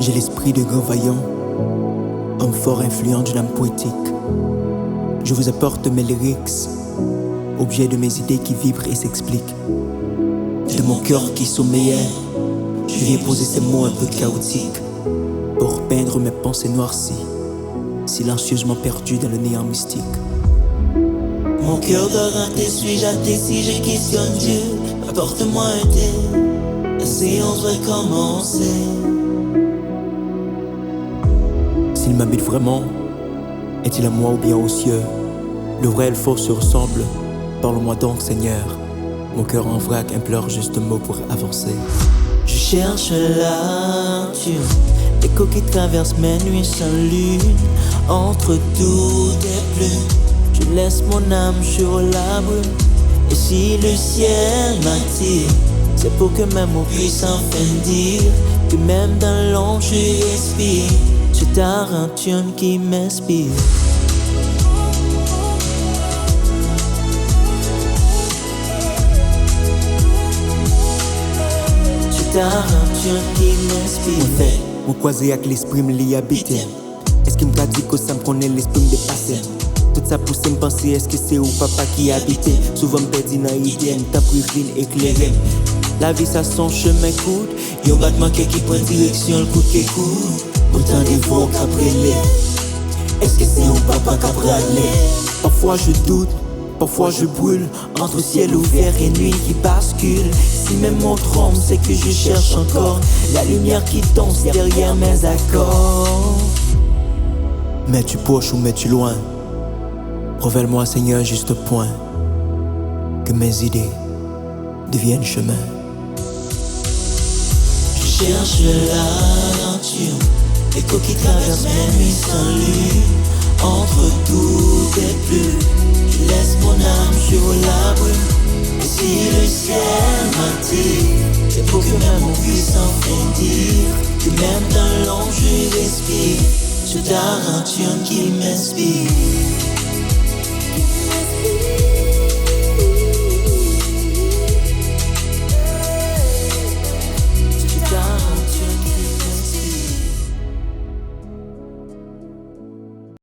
J'ai l'esprit de grand vaillant, homme fort influent d'une âme poétique. Je vous apporte mes lyrics, objet de mes idées qui vibrent et s'expliquent. De mon cœur qui sommeillait, je viens poser ces mots un peu chaotiques pour peindre mes pensées noircies, silencieusement perdues dans le néant mystique. Mon cœur dort en tes, suis-je athée si je questionne Dieu? Apporte-moi un thé, la séance va commencer. S'il m'habite vraiment, est-il à moi ou bien aux cieux? Le vrai et le faux se ressemblent, parle-moi donc Seigneur. Mon cœur en vrac implore juste un mot pour avancer. Je cherche l'aventure, l'écho qui traverse mes nuits sans lune. Entre toutes et plumes, je laisse mon âme sur la brume. Et si le ciel m'attire, c'est pour que mes mots puissent enfin dire que même dans l'ombre je respire. C'est Tarentine qui m'inspire. C'est Tarentine qui m'inspire. Mon croisé avec l'esprit me l'y habiter. Est-ce qu'il m'a dit que ça me connaît l'esprit me dépasser? Tout ça pousse me penser, est-ce que c'est au papa qui habitait? Souvent me perdis dans l'idée, t'as pris une éclairée. La vie ça son chemin court, y'a un battement qui prend direction, le coup qui court. Autant des voix qu'après. Est-ce que c'est au papa qu'après? Parfois je doute, parfois je brûle, entre ciel ouvert et nuit qui bascule. Si même mon trompe, c'est que je cherche encore la lumière qui tombe derrière mes accords. Mets-tu proche ou mets-tu loin? Révèle-moi Seigneur juste au point que mes idées deviennent chemin. Je cherche l'aventure, l'écho qui traverse mes nuits sans lune. Entre toutes et plus, je laisse mon âme sur la brume. Et si le ciel m'attire, c'est pour que même on puisse enfin dire que même dans l'ombre je respire. C'est Tarentine qui m'inspire.